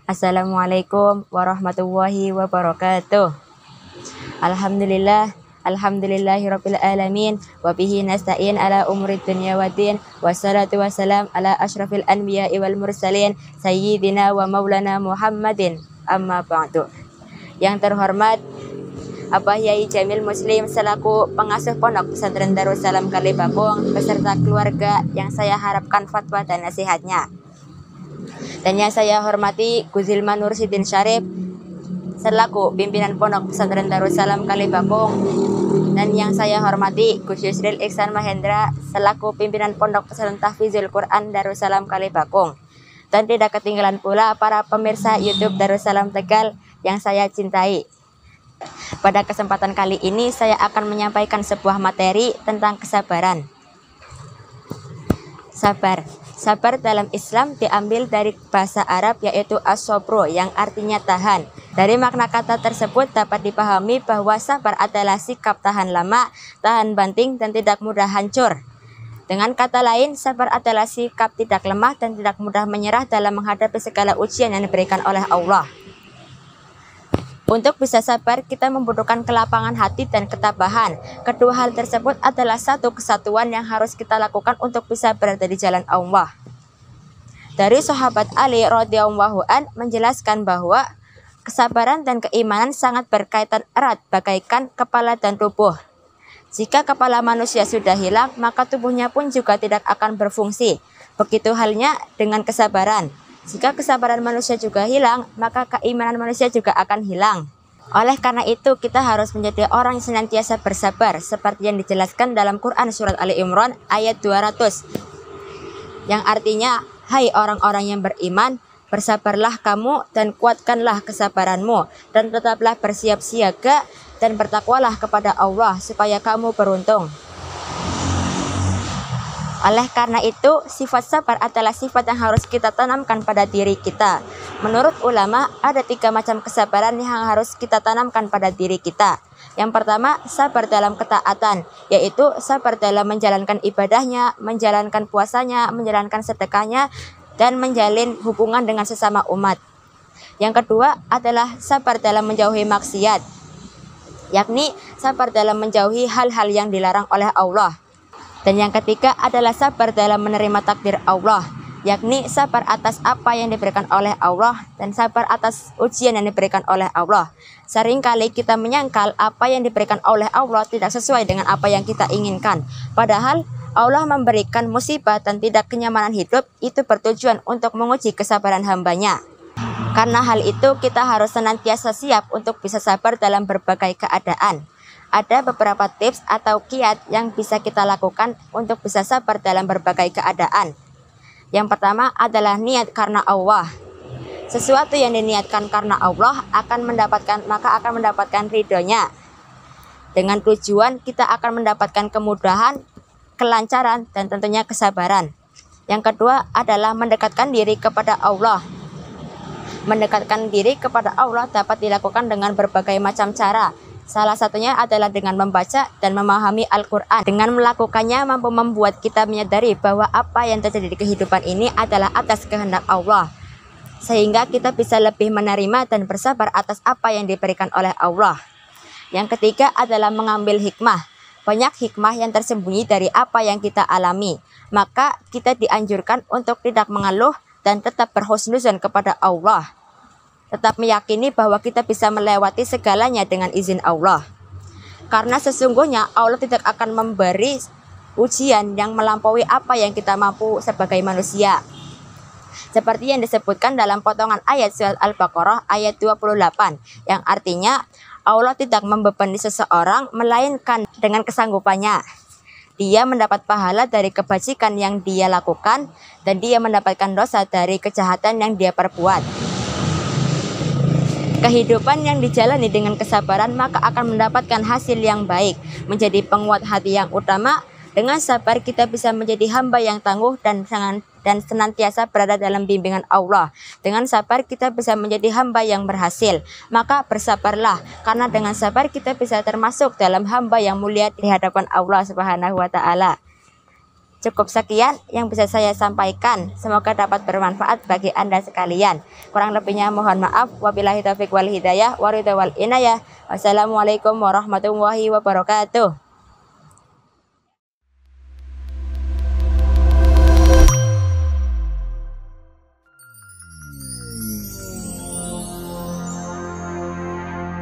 Assalamualaikum warahmatullahi wabarakatuh. Alhamdulillah, alhamdulillahirabbil alamin wa bihi nasta'in ala umuri dunya waddin wassalatu wassalam ala asyrafil anbiya'i wal mursalin sayyidina wa maulana Muhammadin amma ba'du. Yang terhormat Abah Yai Jamil Muslim selaku pengasuh Pondok Pesantren Darussalam Kalibakung beserta keluarga yang saya harapkan fatwa dan nasihatnya. Dan yang saya hormati Guzilman Nursidin Syarif selaku pimpinan Pondok Pesantren Darussalam Kalibakung, dan yang saya hormati Gus Yusril Ihsan Mahendra selaku pimpinan Pondok Pesantren Tahfizul Quran Darussalam Kalibakung, dan tidak ketinggalan pula para pemirsa YouTube Darussalam Tegal yang saya cintai. Pada kesempatan kali ini saya akan menyampaikan sebuah materi tentang kesabaran. Sabar dalam Islam diambil dari bahasa Arab yaitu as-sabru yang artinya tahan. Dari makna kata tersebut dapat dipahami bahwa sabar adalah sikap tahan lama, tahan banting, dan tidak mudah hancur. Dengan kata lain, sabar adalah sikap tidak lemah dan tidak mudah menyerah dalam menghadapi segala ujian yang diberikan oleh Allah. Untuk bisa sabar, kita membutuhkan kelapangan hati dan ketabahan. Kedua hal tersebut adalah satu kesatuan yang harus kita lakukan untuk bisa berada di jalan Allah. Dari sahabat Ali radhiyallahu an menjelaskan bahwa kesabaran dan keimanan sangat berkaitan erat bagaikan kepala dan tubuh. Jika kepala manusia sudah hilang, maka tubuhnya pun juga tidak akan berfungsi. Begitu halnya dengan kesabaran. Jika kesabaran manusia juga hilang, maka keimanan manusia juga akan hilang. Oleh karena itu, kita harus menjadi orang yang senantiasa bersabar, seperti yang dijelaskan dalam Quran Surat Ali Imran ayat 200. Yang artinya, hai orang-orang yang beriman, bersabarlah kamu dan kuatkanlah kesabaranmu, dan tetaplah bersiap siaga dan bertakwalah kepada Allah, supaya kamu beruntung. Oleh karena itu, sifat sabar adalah sifat yang harus kita tanamkan pada diri kita. Menurut ulama, ada 3 macam kesabaran yang harus kita tanamkan pada diri kita. Yang pertama, sabar dalam ketaatan, yaitu sabar dalam menjalankan ibadahnya, menjalankan puasanya, menjalankan sedekahnya, dan menjalin hubungan dengan sesama umat. Yang kedua adalah sabar dalam menjauhi maksiat, yakni sabar dalam menjauhi hal-hal yang dilarang oleh Allah. Dan yang ketiga adalah sabar dalam menerima takdir Allah, yakni sabar atas apa yang diberikan oleh Allah dan sabar atas ujian yang diberikan oleh Allah. Seringkali kita menyangkal apa yang diberikan oleh Allah tidak sesuai dengan apa yang kita inginkan. Padahal Allah memberikan musibah dan tidak kenyamanan hidup itu bertujuan untuk menguji kesabaran hambanya. Karena hal itu kita harus senantiasa siap untuk bisa sabar dalam berbagai keadaan. Ada beberapa tips atau kiat yang bisa kita lakukan untuk bisa sabar dalam berbagai keadaan. Yang pertama adalah niat karena Allah. Sesuatu yang diniatkan karena Allah akan mendapatkan ridhonya. Dengan tujuan kita akan mendapatkan kemudahan, kelancaran, dan tentunya kesabaran. Yang kedua adalah mendekatkan diri kepada Allah. Mendekatkan diri kepada Allah dapat dilakukan dengan berbagai macam cara. Salah satunya adalah dengan membaca dan memahami Al-Quran. Dengan melakukannya mampu membuat kita menyadari bahwa apa yang terjadi di kehidupan ini adalah atas kehendak Allah. Sehingga kita bisa lebih menerima dan bersabar atas apa yang diberikan oleh Allah. Yang ketiga adalah mengambil hikmah. Banyak hikmah yang tersembunyi dari apa yang kita alami. Maka kita dianjurkan untuk tidak mengeluh dan tetap berhusnuzon kepada Allah. Tetap meyakini bahwa kita bisa melewati segalanya dengan izin Allah. Karena sesungguhnya Allah tidak akan memberi ujian yang melampaui apa yang kita mampu sebagai manusia. Seperti yang disebutkan dalam potongan ayat surat Al-Baqarah ayat 28, yang artinya Allah tidak membebani seseorang melainkan dengan kesanggupannya. Dia mendapat pahala dari kebajikan yang dia lakukan dan dia mendapatkan dosa dari kejahatan yang dia perbuat. Kehidupan yang dijalani dengan kesabaran maka akan mendapatkan hasil yang baik, menjadi penguat hati yang utama. Dengan sabar kita bisa menjadi hamba yang tangguh dan senantiasa berada dalam bimbingan Allah. Dengan sabar kita bisa menjadi hamba yang berhasil. Maka bersabarlah, karena dengan sabar kita bisa termasuk dalam hamba yang mulia di hadapan Allah Subhanahu wa Ta'ala. Cukup sekian yang bisa saya sampaikan. Semoga dapat bermanfaat bagi Anda sekalian. Kurang lebihnya mohon maaf. Wabillahi taufiq wal hidayah. Waridha wal inayah. Wassalamualaikum warahmatullahi wabarakatuh.